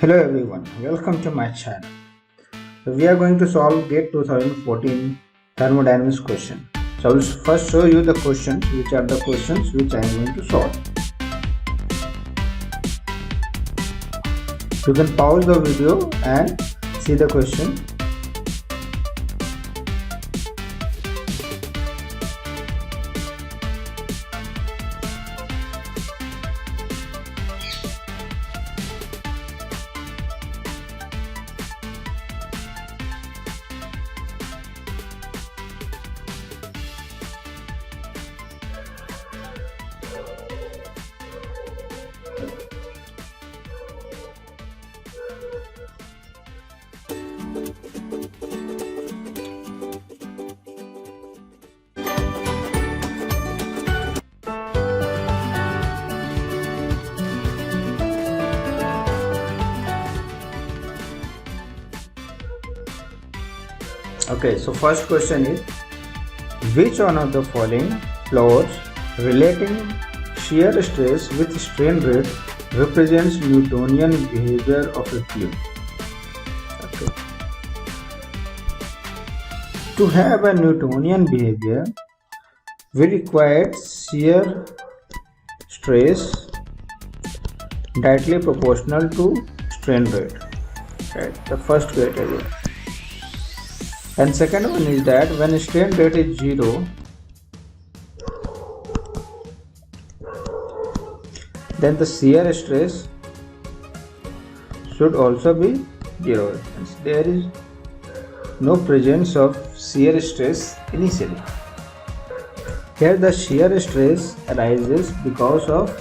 Hello everyone, welcome to my channel. So we are going to solve GATE 2014 thermodynamics question. So I will first show you the questions, which are the questions which I am going to solve. You can pause the video and see the question. Okay, so first question is, which one of the following laws relating shear stress with strain rate represents Newtonian behavior of a fluid? Okay. To have a Newtonian behavior, we require shear stress directly proportional to strain rate. Right, the first criteria. And second one is that when strain rate is 0, then the shear stress should also be 0. Hence there is no presence of shear stress initially. Here the shear stress arises because of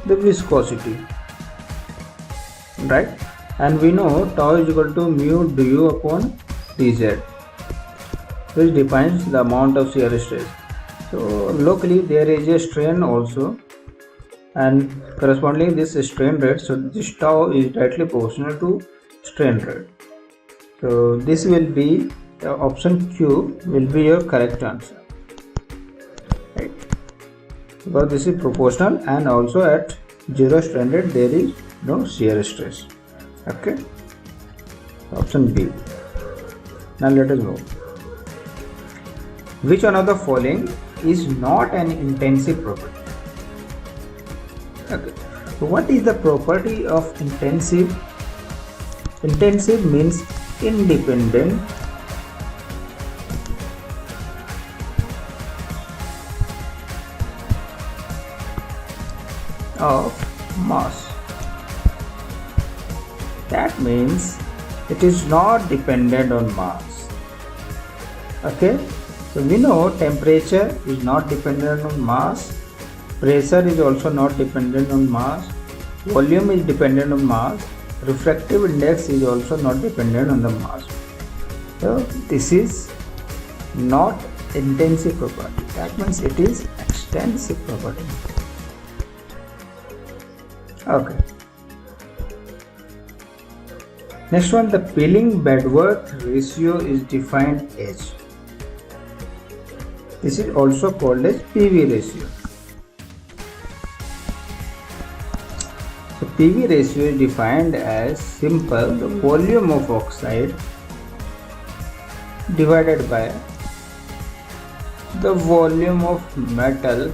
the viscosity, right? And we know tau is equal to mu du upon dz, which defines the amount of shear stress. So locally there is a strain also, and correspondingly this strain rate, so this tau is directly proportional to strain rate. So this will be option Q will be your correct answer, right? Because this is proportional and also at 0 strain rate there is no shear stress. Okay, option B. Now let us move. Which one of the following is not an intensive property? Okay. So what is the property of intensive? Intensive means independent of mass. That means it is not dependent on mass. Okay, so we know temperature is not dependent on mass, pressure is also not dependent on mass, volume is dependent on mass, refractive index is also not dependent on the mass. So this is not intensive property, that means it is extensive property. Okay. Next one, the Pilling-Bedworth ratio is defined as. This is also called as PV ratio. So PV ratio is defined as simple the volume of oxide divided by the volume of metal,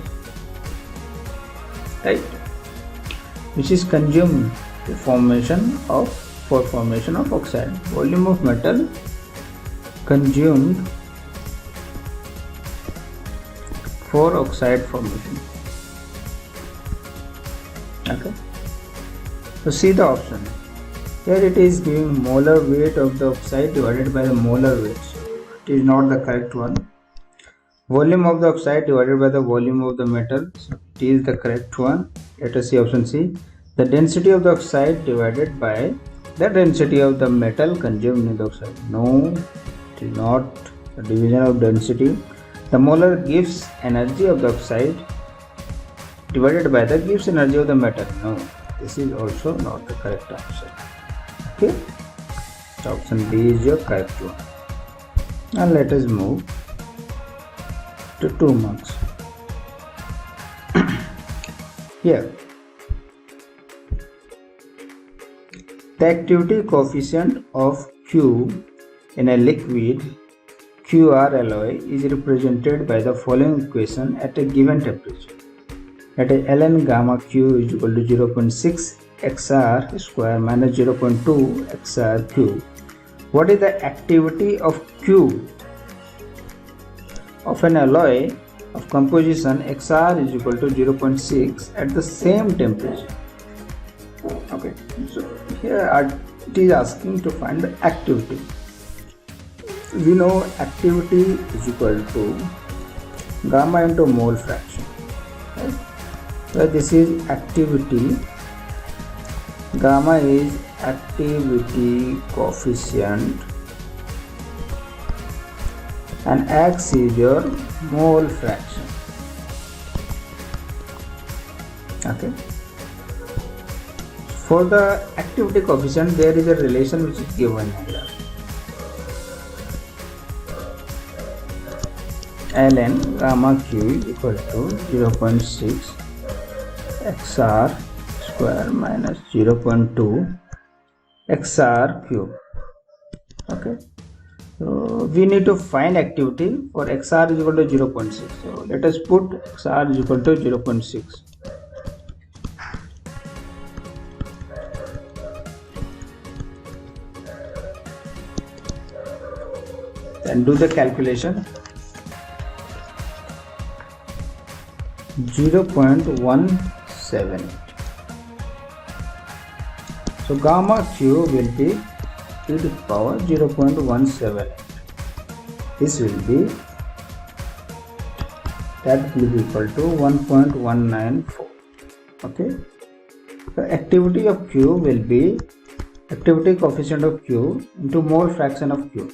right, which is consumed for formation of oxide. Volume of metal consumed for oxide formation. Okay, so see the option. Here it is giving molar weight of the oxide divided by the molar weight. It is not the correct one. Volume of the oxide divided by the volume of the metal. So it is the correct one. Let us see option C. The density of the oxide divided by the density of the metal consumed in the oxide. No, it is not a division of density. The molar Gibbs energy of the oxide divided by the Gibbs energy of the metal. No, this is also not the correct answer. Okay, so option B is your correct one. Now let us move to 2 marks. Here The activity coefficient of Q in a liquid QR alloy is represented by the following equation at a given temperature. At a ln gamma Q is equal to 0.6 XR square minus 0.2 XR Q. What is the activity of Q of an alloy of composition XR is equal to 0.6 at the same temperature? Okay, so here it is asking to find the activity. We know activity is equal to gamma into mole fraction, right? So this is activity, gamma is activity coefficient and X is your mole fraction. Okay. For the activity coefficient, there is a relation which is given here. ln gamma Q is equal to 0.6 XR square minus 0.2 XR cube. Okay. So we need to find activity for XR is equal to 0.6. So let us put XR is equal to 0.6. Then do the calculation. 0.178. So gamma Q will be e to the power 0.178. This will be, that will be equal to 1.194. Okay. The activity of Q will be activity coefficient of Q into mole fraction of Q.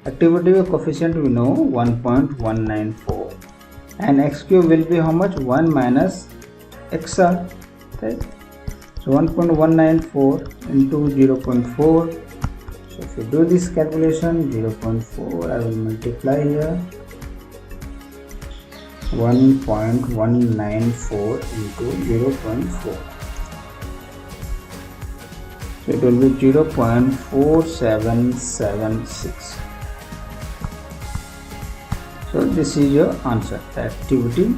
Activity coefficient we know 1.194 and XQ will be how much? 1 minus XR, right? So 1.194 into 0.4. So if you do this calculation, 0.4 I will multiply here, 1.194 into 0.4. So it will be 0.4776. So this is your answer, the activity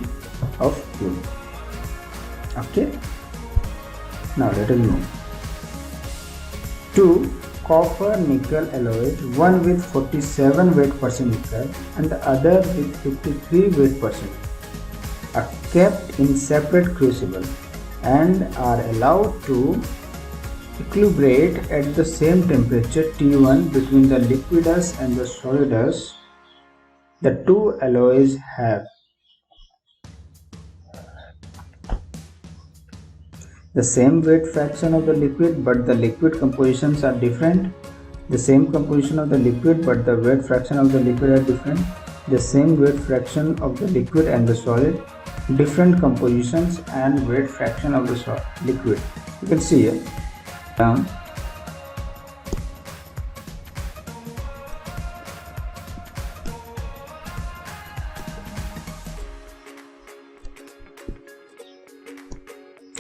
of Q. Okay. Now let us move. 2 copper nickel alloys, one with 47 weight percent nickel and the other with 53 weight percent, are kept in separate crucible and are allowed to equilibrate at the same temperature T1 between the liquidus and the solidus. The two alloys have the same weight fraction of the liquid, but the liquid compositions are different. The same composition of the liquid, but the weight fraction of the liquid are different. The same weight fraction of the liquid and the solid, different compositions and weight fraction of the liquid. You can see here down.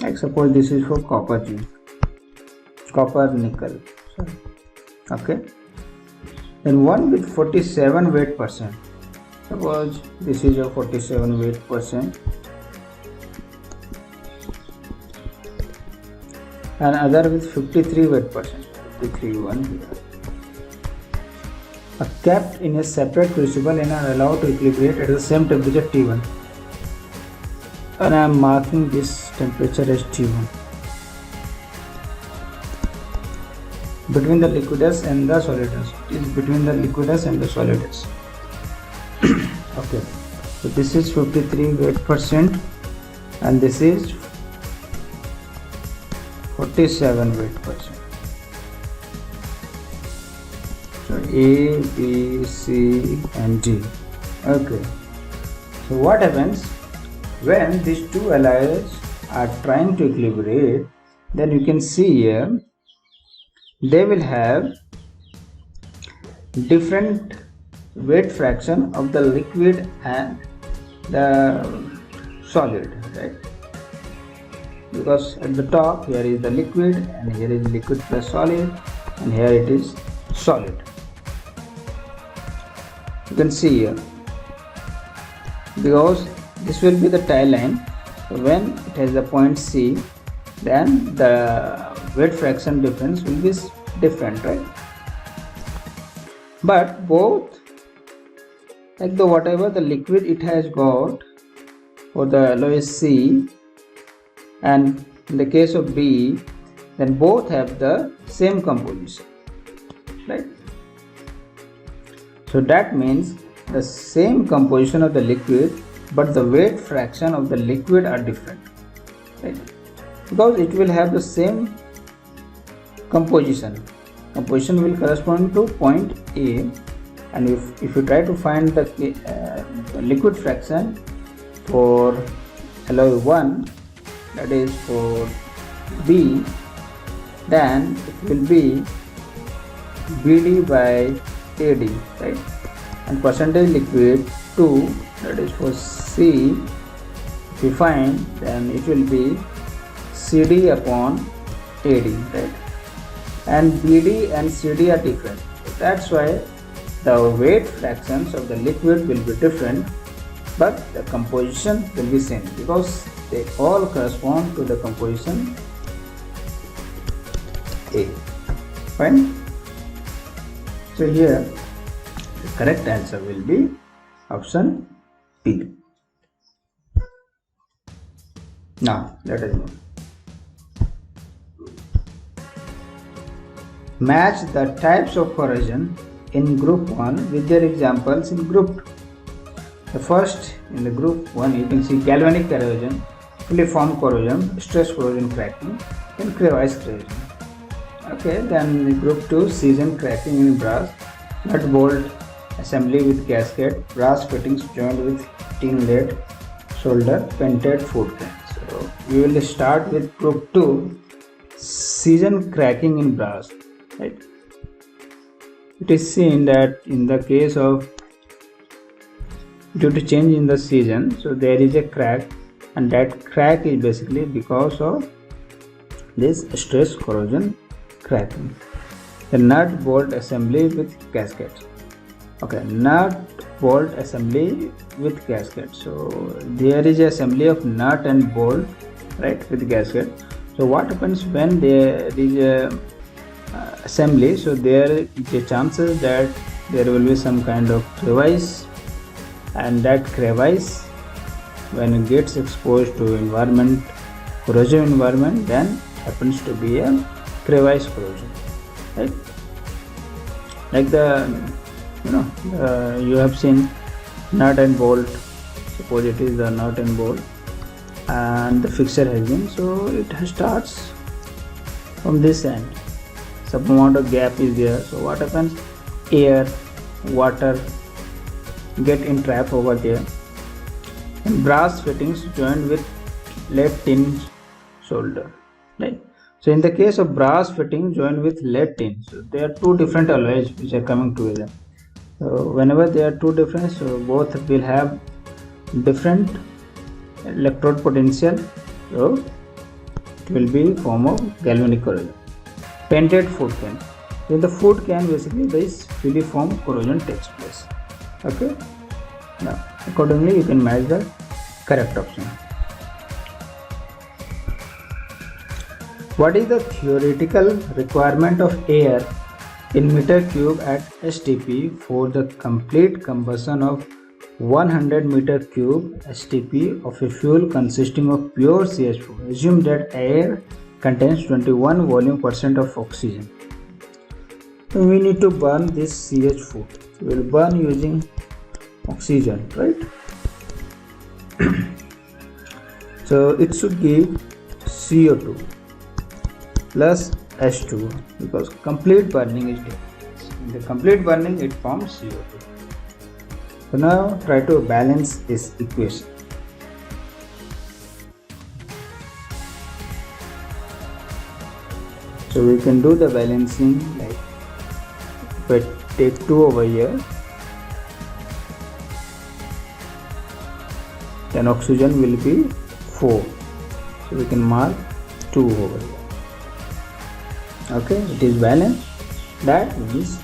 Like suppose this is for copper zinc, copper nickel, sorry. Okay. Then one with 47 weight percent. Suppose this is a 47 weight percent and other with 53 weight percent. 53 one here. Are kept in a separate crucible and are allowed to equilibrate at the same temperature T1. And I am marking this temperature as T1 between the liquidus and the solidus. It is between the liquidus and the solidus. Okay, so this is 53 weight percent and this is 47 weight percent. So A, B, C and D. Okay, so what happens when these two alloys are trying to equilibrate? Then you can see here they will have different weight fraction of the liquid and the solid, right? because at the top here is the liquid and here is liquid plus solid and here it is solid. You can see here, because this will be the tie line, so when it has the point C, then the weight fraction difference will be different, right? But both, like the whatever the liquid it has got for the alloy C, and in the case of B, then both have the same composition, right? So that means the same composition of the liquid, but the weight fraction of the liquid are different, right? Because it will have the same composition will correspond to point A, and if you try to find the liquid fraction for alloy 1, that is for B, then it will be BD by AD, right? And percentage liquid 2, that is for C, if you find, then it will be CD upon AD, right? And BD and CD are different, so that's why the weight fractions of the liquid will be different, but the composition will be same because they all correspond to the composition A. Fine. So here the correct answer will be option B. Now let us move. Match the types of corrosion in group 1 with their examples in group 2. The first, in the group 1, you can see galvanic corrosion, fully formed corrosion, stress corrosion cracking, and crevice corrosion. Okay, then the group 2, season cracking in brass, nut bolt assembly with gasket, brass fittings joined with tin lead, solder, painted food cans. So we will start with group 2, season cracking in brass. Right. It is seen that in the case of due to change in the season, so there is a crack, and that crack is basically because of this stress corrosion cracking. The nut bolt assembly with gasket. Okay, nut bolt assembly with gasket. So there is assembly of nut and bolt, right, with gasket. So what happens when there is a assembly? So there is a chances that there will be some kind of crevice, and that crevice, when it gets exposed to environment, corrosive environment, then happens to be a crevice corrosion, right? Like you have seen nut and bolt. Suppose it is the nut and bolt, and the fixture has been, so it starts from this end. Some amount of gap is there, so what happens? Air, water get entrapped over there, and brass fittings joined with lead tin solder, right? So in the case of brass fitting joined with lead tin, so there are two different alloys which are coming together. So whenever they are two different, so both will have different electrode potential, so it will be form of galvanic corrosion. Painted food can. In the food can, basically this filiform corrosion takes place. Okay. Now accordingly you can match the correct option. What is the theoretical requirement of air in meter cube at STP for the complete combustion of 100 meter cube STP of a fuel consisting of pure CH4? Assume that air contains 21 volume percent of oxygen. So we need to burn this CH4. We will burn using oxygen, right? So it should give CO2 plus H2, because complete burning is there. In the complete burning it forms CO2. So now try to balance this equation. So we can do the balancing, like if I take 2 over here, then oxygen will be 4, So we can mark 2 over here. Okay, it is balanced. That means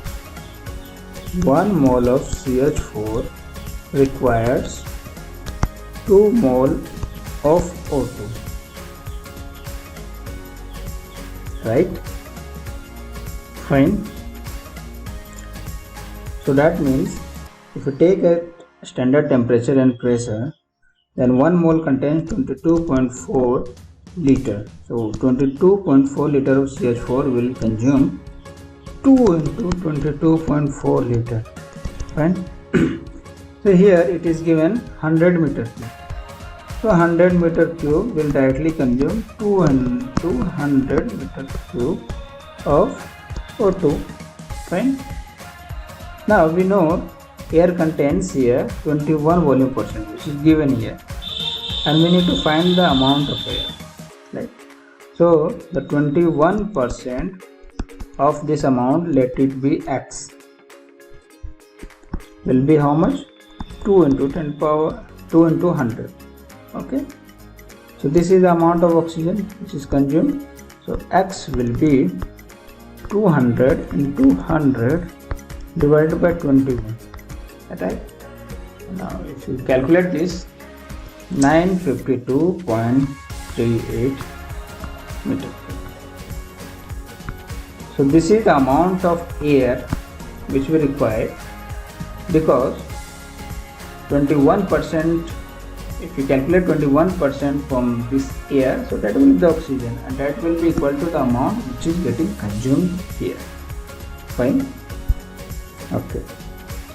1 mole of CH4 requires 2 mole of O2. Right? Fine. So that means if you take a standard temperature and pressure, then 1 mole contains 22.4 liter. So 22.4 liter of CH4 will consume 2 into 22.4 liter. Fine. So here it is given 100 meter cube. So 100 meter cube will directly consume 2 into 100 meter cube of O2. Fine. Now we know air contains here 21 volume percent, which is given here, and we need to find the amount of air. Right. So the 21% of this amount, let it be X, will be how much? 2 into 10 power 2 into 100. Okay. So this is the amount of oxygen which is consumed. So X will be 200 into 100 divided by 21. Right? Now if you calculate this, 952.38 meter. So this is the amount of air which we require, because 21%, if you calculate 21% from this air, so that will be the oxygen, and that will be equal to the amount which is getting consumed here. Fine. Okay.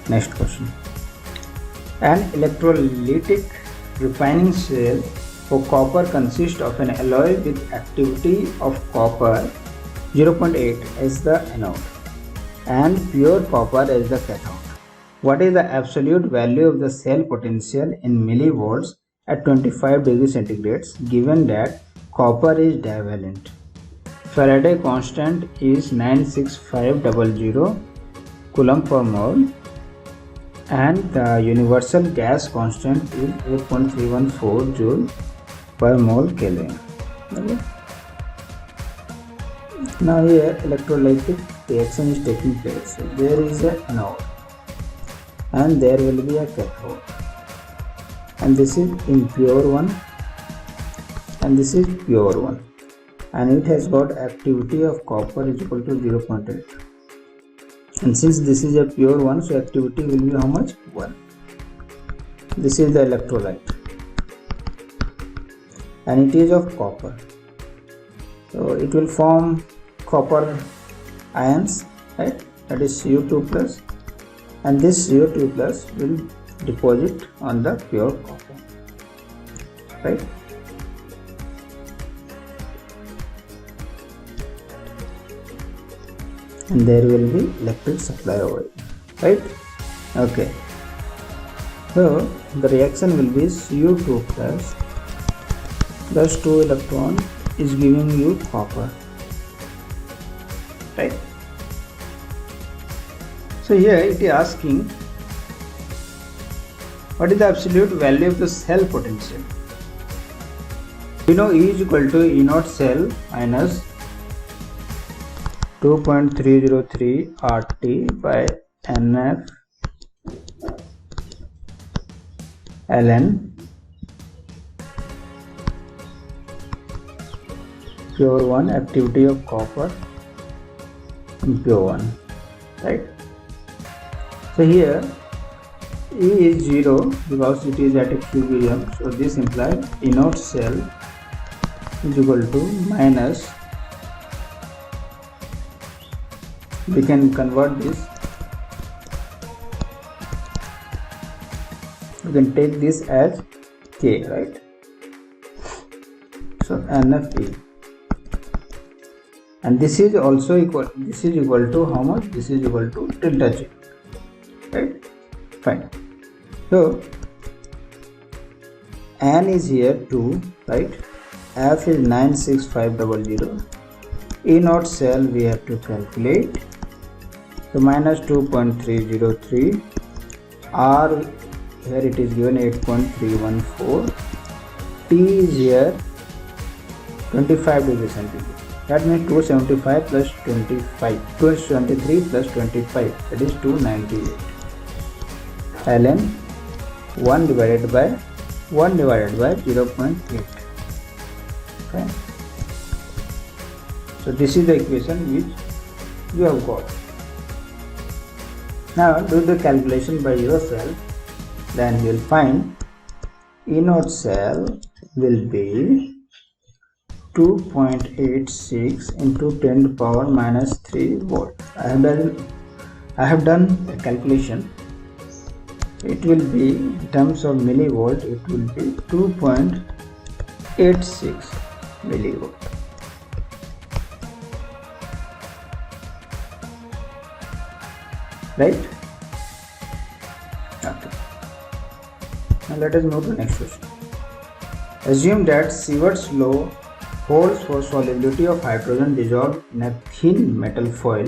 Next question. An electrolytic refining cell for copper consists of an alloy with activity of copper 0.8 as the anode and pure copper as the cathode. What is the absolute value of the cell potential in millivolts at 25 degrees centigrade given that copper is divalent? Faraday constant is 96500 coulomb per mole, and the universal gas constant is 8.314 joule per mole Kelvin. Okay. Now here electrolytic reaction is taking place. So there is a anode and there will be a cathode, and this is impure one and this is pure one, and it has got activity of copper is equal to 0.8, and since this is a pure one, so activity will be how much? 1. This is the electrolyte and it is of copper, so it will form copper ions, right? That is Cu2 plus, and this Cu2 plus will deposit on the pure copper, right? And there will be electric supply over it, right? Okay. So the reaction will be Cu2 plus 2 electron is giving you copper, right? So here it is asking what is the absolute value of the cell potential. We know E is equal to E naught cell minus 2.303 RT by NF ln pure 1 activity of copper in pure 1, right? So here E is 0 because it is at a cubium, so this implies E naught cell is equal to minus, we can convert this, we can take this as K, right? So NFE, and this is also equal, this is equal to how much? This is equal to delta G, right? Fine. So N is here 2, right? F is 96500. E naught cell we have to calculate. So minus 2.303. R here it is given 8.314. T is here 25 degrees centigrade. That means 275 plus 25, 273 plus 25, that is 298. ln 1 divided by 0.8. Okay. So this is the equation which you have got. Now do the calculation by yourself. Then you will find E naught cell will be 2.86 into 10 to the power minus 3 volt. I have done a calculation. It will be, in terms of millivolt, it will be 2.86 millivolt. Right? Okay. Now let us move to the next question. Assume that Sievert's law holds for solubility of hydrogen dissolved in a thin metal foil.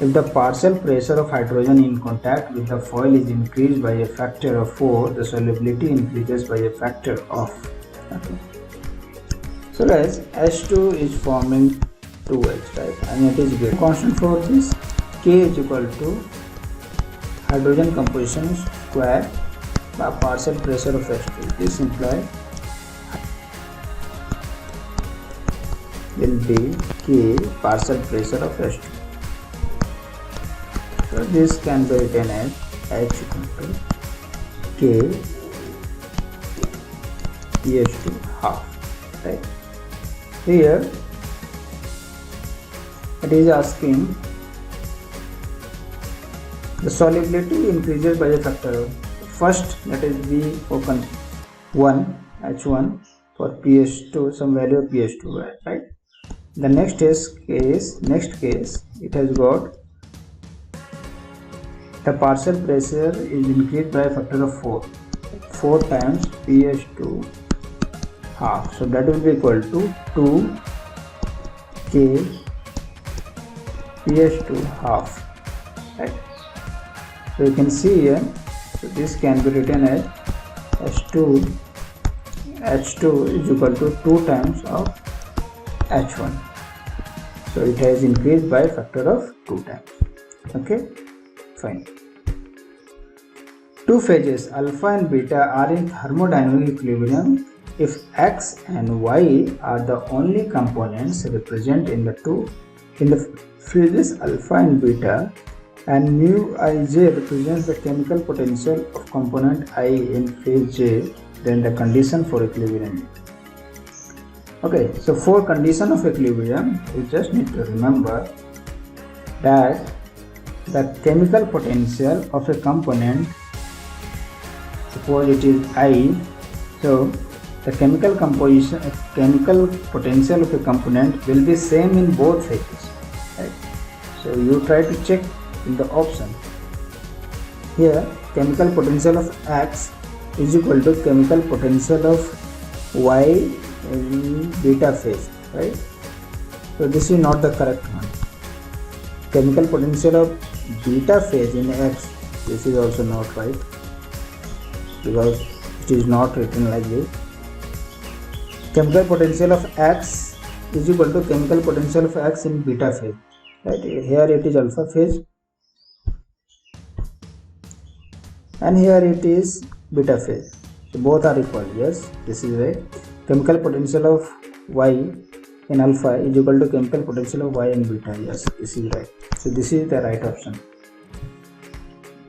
If the partial pressure of hydrogen in contact with the foil is increased by a factor of 4, the solubility increases by a factor of. Okay. So guys, H2 is forming 2H, right? And it is great. Constant for this, K is equal to hydrogen composition square by partial pressure of H2. This implies will be K partial pressure of H2. So this can be written as H equal to K PH2 half. Right? Here it is asking the solubility increases by a factor of first, that is B open 1 H1 for pH2, some value of pH2, right? The next case it has got the partial pressure is increased by a factor of 4 times pH2 half, so that will be equal to 2 K pH2 half, right? So you can see here, so this can be written as H2 is equal to 2 times of H1, so it has increased by a factor of 2 times. Okay, fine. Two phases alpha and beta are in thermodynamic equilibrium if X and Y are the only components represented in the phases alpha and beta, and mu Ij represents the chemical potential of component I in phase J, then the condition for equilibrium. Okay, so for condition of equilibrium, you just need to remember that the chemical potential of a component, suppose it is I, so the chemical potential of a component will be same in both phases, right? So you try to check in the option. Here chemical potential of X is equal to chemical potential of Y in beta phase, right? So this is not the correct one. Chemical potential of beta phase in X, this is also not right, because it is not written like this. Chemical potential of X is equal to chemical potential of X in beta phase, right? Here it is alpha phase and here it is beta phase, so both are equal. Yes, this is right. Chemical potential of Y in alpha is equal to chemical potential of Y in beta. Yes, this is right. So this is the right option.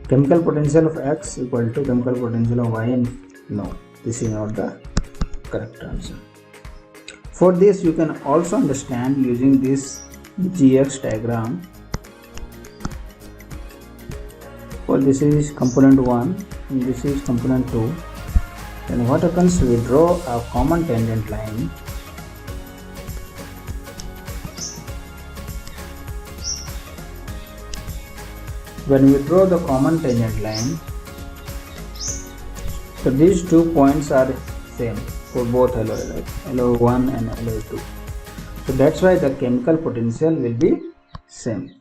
Chemical potential of X equal to chemical potential of Y in, no, this is not the correct answer. For this you can also understand using this GX diagram. For this is component 1 and this is component 2. Then what happens, we draw a common tangent line. When we draw the common tangent line, so these 2 points are same for both LOI, like LO1 and LO2. So that's why the chemical potential will be same.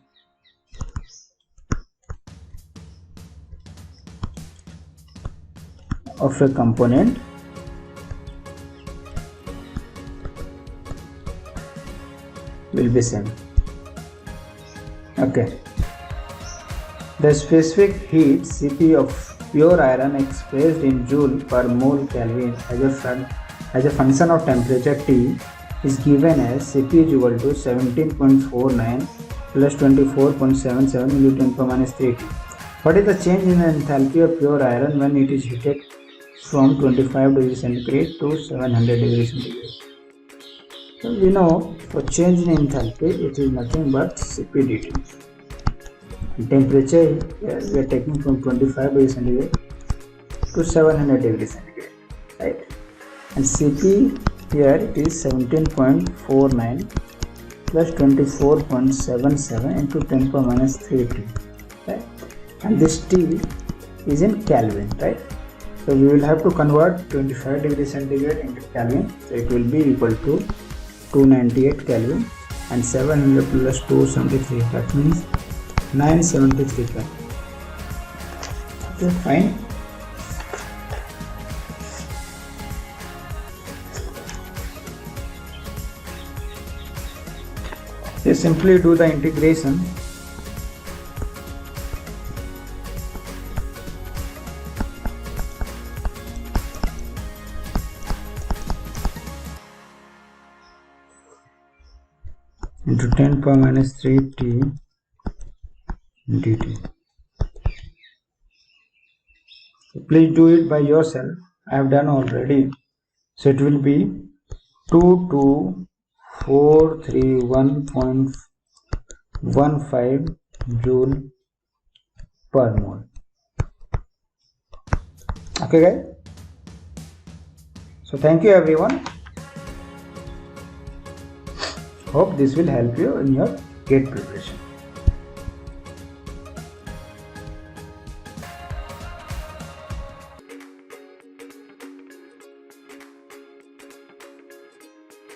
Of a component will be same. Okay. The specific heat Cp of pure iron expressed in joule per mole Kelvin as a function of temperature T is given as Cp is equal to 17.49 plus 24.77 into 10 power minus 3T. What is the change in the enthalpy of pure iron when it is heated from 25 degrees centigrade to 700 degrees centigrade? So we know for change in enthalpy it is nothing but Cp dt. Temperature here we are taking from 25 degrees centigrade to 700 degrees centigrade, right? And Cp here it is 17.49 plus 24.77 into 10 power minus 3T, right? And this T is in Kelvin, right? So we will have to convert 25 degrees centigrade into Kelvin. So it will be equal to 298 Kelvin, and 700 plus 273, that means 973 Kelvin. Okay, fine. You simply do the integration. Into 10 power minus 3T dt. So please do it by yourself. I have done already. So it will be 22431.15 joule per mole. Okay guys, so thank you everyone. Hope this will help you in your GATE preparation.